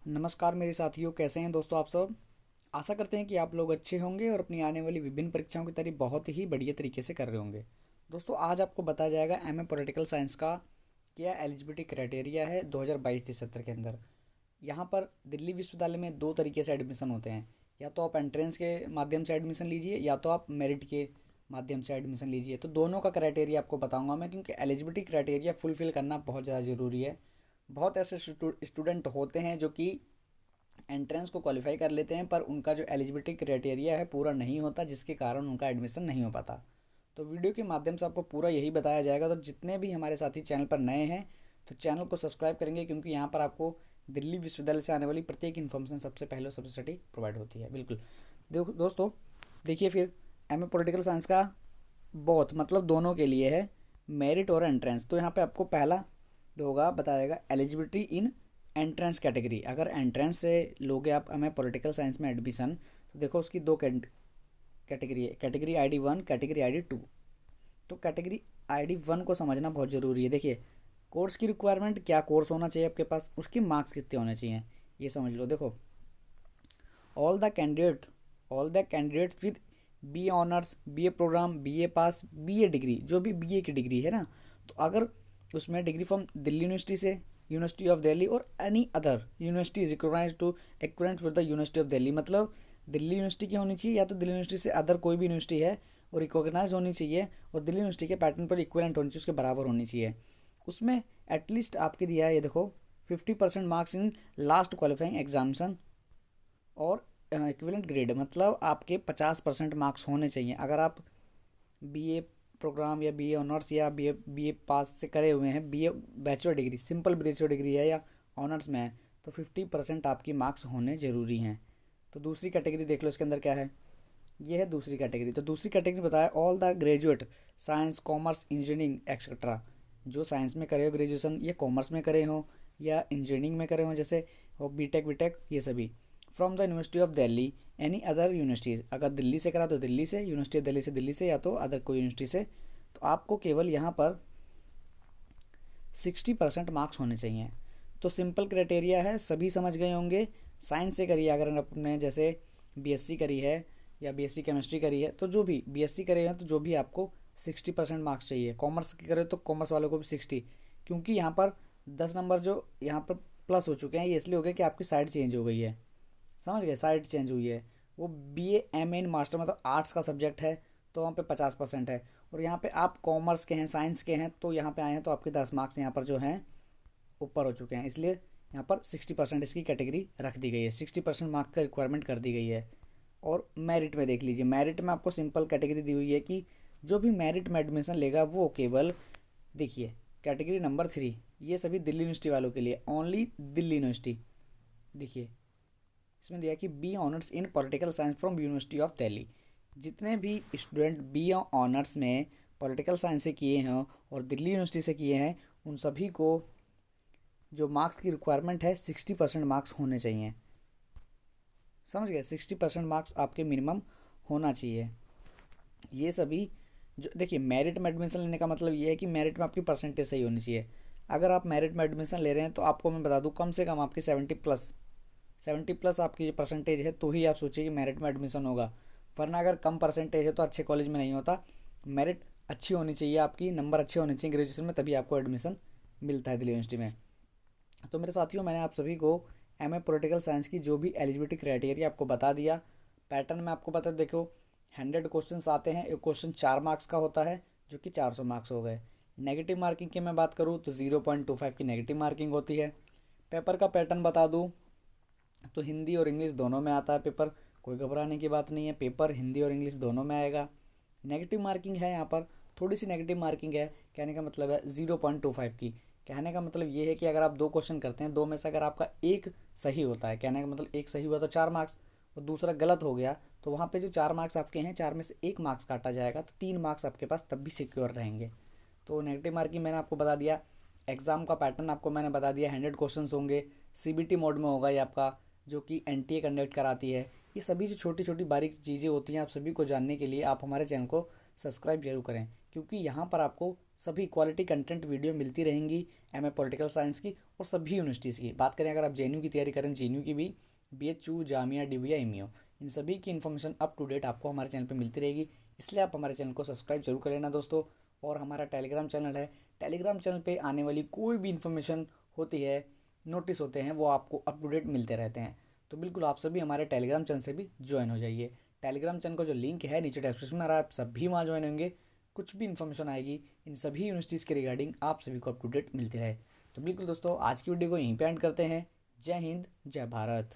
नमस्कार मेरे साथियों, कैसे हैं दोस्तों आप सब। आशा करते हैं कि आप लोग अच्छे होंगे और अपनी आने वाली विभिन्न परीक्षाओं की तैयारी बहुत ही बढ़िया तरीके से कर रहे होंगे। दोस्तों आज आपको बताया जाएगा एमए पॉलिटिकल साइंस का क्या एलिजिबिलिटी क्राइटेरिया है 2022-23 सत्र के अंदर। यहाँ पर दिल्ली विश्वविद्यालय में दो तरीके से एडमिशन होते हैं। या तो आप एंट्रेंस के माध्यम से एडमिशन लीजिए या तो आप मेरिट के माध्यम से एडमिशन लीजिए। तो दोनों का क्राइटेरिया आपको बताऊंगा मैं, क्योंकि एलिजिबिलिटी क्राइटेरिया फुलफिल करना बहुत ज़्यादा ज़रूरी है। बहुत ऐसे स्टूडेंट होते हैं जो कि एंट्रेंस को क्वालिफाई कर लेते हैं पर उनका जो एलिजिबिलिटी क्राइटेरिया है पूरा नहीं होता, जिसके कारण उनका एडमिशन नहीं हो पाता। तो वीडियो के माध्यम से आपको पूरा यही बताया जाएगा। तो जितने भी हमारे साथी चैनल पर नए हैं तो चैनल को सब्सक्राइब करेंगे, क्योंकि यहाँ पर आपको दिल्ली विश्वविद्यालय से आने वाली प्रत्येक इन्फॉर्मेशन सबसे पहले और सबसे सटीक प्रोवाइड होती है। बिल्कुल देखो दोस्तों, देखिए फिर एमए पॉलिटिकल साइंस का बहुत मतलब दोनों के लिए है, मेरिट और एंट्रेंस। तो यहाँ पे आपको पहला जो होगा बताएगा एलिजिबिलिटी इन एंट्रेंस कैटेगरी। अगर एंट्रेंस से लोगे आप हमें पॉलिटिकल साइंस में एडमिशन, तो देखो उसकी दो कैटेगरी है, कैटेगरी ID 1, कैटेगरी ID 2। तो कैटेगरी ID 1 को समझना बहुत ज़रूरी है। देखिए कोर्स की रिक्वायरमेंट, क्या कोर्स होना चाहिए आपके पास, उसके मार्क्स कितने होने चाहिए, ये समझ लो। देखो all the candidate all the candidates with BA honours, BA programme, BA pass, BA degree, जो भी BA की डिग्री है ना, तो अगर उसमें डिग्री फ्रॉम दिल्ली यूनिवर्सिटी से, यूनिवर्सिटी ऑफ दिल्ली और any other university is recognized to equivalent with the University of Delhi. मतलब दिल्ली यूनिवर्सिटी की होनी चाहिए या तो दिल्ली यूनिवर्सिटी से अदर कोई भी यूनिवर्सिटी है वो रिकॉग्नाइज होनी चाहिए और दिल्ली यूनिवर्सिटी के पैटर्न पर इक्विवेलेंट होनी चाहिए, उसके बराबर होनी चाहिए। उसमें एटलीस्ट आपके दिया है, ये देखो 50% marks in last qualifying examination और इक्विवेलेंट ग्रेड, मतलब आपके 50% मार्क्स होने चाहिए। अगर आप BA प्रोग्राम या BA ऑनर्स या BA पास से करे हुए हैं, BA bachelor degree, simple bachelor degree है या ऑनर्स में है, तो 50% आपकी मार्क्स होने ज़रूरी हैं। तो दूसरी कैटेगरी देख लो, इसके अंदर क्या है, ये है दूसरी कैटेगरी। तो दूसरी कैटेगरी बताया all the graduate science, commerce, engineering etcetera. जो साइंस में करे हो ग्रेजुएशन, या कॉमर्स में करे हो या इंजीनियरिंग में करे हो, जैसे वो बीटेक वीटेक ये सभी, from the University of Delhi any other universities. अगर दिल्ली से करा तो दिल्ली से, यूनिवर्सिटी ऑफ दिल्ली से या तो अदर कोई यूनिवर्सिटी से। तो आपको केवल यहाँ पर 60% मार्क्स होने चाहिए। तो सिंपल क्राइटेरिया है, सभी समझ गए होंगे। साइंस से करिए, अगर आपने जैसे BSc करी है या BSc केमिस्ट्री करी है, तो जो भी BSc करे हैं तो जो भी आपको 60% मार्क्स चाहिए। कॉमर्स की करे तो कॉमर्स वालों को भी 60, क्योंकि यहाँ पर 10 नंबर जो यहाँ पर प्लस हो चुके हैं, ये इसलिए हो गया कि आपकी साइड चेंज हो गई है। समझ गए, साइड चेंज हुई है। वो BA MA इन मास्टर मतलब आर्ट्स का सब्जेक्ट है तो वहाँ पे 50% है, और यहाँ पे आप कॉमर्स के हैं, साइंस के हैं, तो यहाँ पे आए हैं तो आपके 10 मार्क्स यहाँ पर जो हैं ऊपर हो चुके हैं, इसलिए यहाँ पर 60% इसकी कैटेगरी रख दी गई है, 60% मार्क्स का रिक्वायरमेंट कर दी गई है। और मेरिट में देख लीजिए, मेरिट में आपको सिंपल कैटेगरी दी हुई है कि जो भी मेरिट में एडमिशन लेगा वो केवल, देखिए कैटेगरी नंबर 3, ये सभी दिल्ली यूनिवर्सिटी वालों के लिए, ओनली दिल्ली यूनिवर्सिटी। देखिए इसमें दिया कि B honours in political science from University of Delhi. जितने भी स्टूडेंट बी ऑनर्स में पॉलिटिकल साइंस से किए हैं और दिल्ली यूनिवर्सिटी से किए हैं, उन सभी को जो मार्क्स की रिक्वायरमेंट है 60% मार्क्स होने चाहिए। समझ गए, 60% मार्क्स आपके मिनिमम होना चाहिए। ये सभी जो देखिए मेरिट में एडमिशन लेने का मतलब ये है कि मेरिट में आपकी परसेंटेज सही होनी चाहिए। अगर आप मेरिट में एडमिशन ले रहे हैं तो आपको मैं बता दूं कम से कम आपकी 70+ आपकी जो परसेंटेज है तो ही आप सोचिए कि मेरिट में एडमिशन होगा, वरना अगर कम परसेंटेज है तो अच्छे कॉलेज में नहीं होता। मेरिट अच्छी होनी चाहिए, आपकी नंबर अच्छे होने चाहिए ग्रेजुएशन में, तभी आपको एडमिशन मिलता है दिल्ली यूनिवर्सिटी में। तो मेरे साथियों, मैंने आप सभी को एमए पॉलिटिकल साइंस की जो भी एलिजिबिलिटी क्राइटेरिया आपको बता दिया। पैटर्न में आपको बता, देखो 100 क्वेश्चन आते हैं, एक क्वेश्चन 4 मार्क्स का होता है जो कि 400 मार्क्स हो गए। नेगेटिव मार्किंग की मैं बात करूँ तो 0.25 की नेगेटिव मार्किंग होती है। पेपर का पैटर्न बता दूँ तो हिंदी और इंग्लिश दोनों में आता है पेपर, कोई घबराने की बात नहीं है, पेपर हिंदी और इंग्लिश दोनों में आएगा। नेगेटिव मार्किंग है यहाँ पर, थोड़ी सी नेगेटिव मार्किंग है, कहने का मतलब है 0.25 की। कहने का मतलब ये है कि अगर आप 2 क्वेश्चन करते हैं, 2 में से अगर आपका एक सही होता है, कहने का मतलब एक सही हुआ तो 4 मार्क्स, और दूसरा गलत हो गया तो वहाँ पे जो 4 मार्क्स आपके हैं, 4 में से 1 मार्क्स काटा जाएगा, तो 3 मार्क्स आपके पास तब भी सिक्योर रहेंगे। तो नेगेटिव मार्किंग मैंने आपको बता दिया। एग्ज़ाम का पैटर्न आपको मैंने बता दिया, 100 क्वेश्चन होंगे, CBT मोड में होगा ये आपका, जो कि NTA कंडक्ट कराती है। ये सभी जो छोटी छोटी बारीक चीज़ें होती हैं, आप सभी को जानने के लिए आप हमारे चैनल को सब्सक्राइब जरूर करें, क्योंकि यहाँ पर आपको सभी क्वालिटी कंटेंट वीडियो मिलती रहेंगी एमए पॉलिटिकल साइंस की और सभी यूनिवर्सिटीज़ की। बात करें अगर आप जेएनयू की तैयारी करें, जेएनयू की भी, बीएचयू, जामिया, डीबीया, एमईओ, इन सभी की इन्फॉर्मेशन अप टू डेट आपको हमारे चैनल पर मिलती रहेगी। इसलिए आप हमारे चैनल को सब्सक्राइब जरूर कर लेना दोस्तों। और हमारा टेलीग्राम चैनल है, टेलीग्राम चैनल पे आने वाली कोई भी इन्फॉर्मेशन होती है, नोटिस होते हैं, वो आपको अप टू डेट मिलते रहते हैं। तो बिल्कुल आप सभी हमारे टेलीग्राम चैनल से भी ज्वाइन हो जाइए। टेलीग्राम चैनल का जो लिंक है नीचे डिस्क्रिप्शन में आ रहा है, आप सभी वहाँ ज्वाइन होंगे। कुछ भी इन्फॉर्मेशन आएगी इन सभी यूनिवर्सिटीज़ के रिगार्डिंग आप सभी को अप टू डेट मिलती रहे। तो बिल्कुल दोस्तों आज की वीडियो को यहीं पे एंड करते हैं। जय हिंद, जय भारत।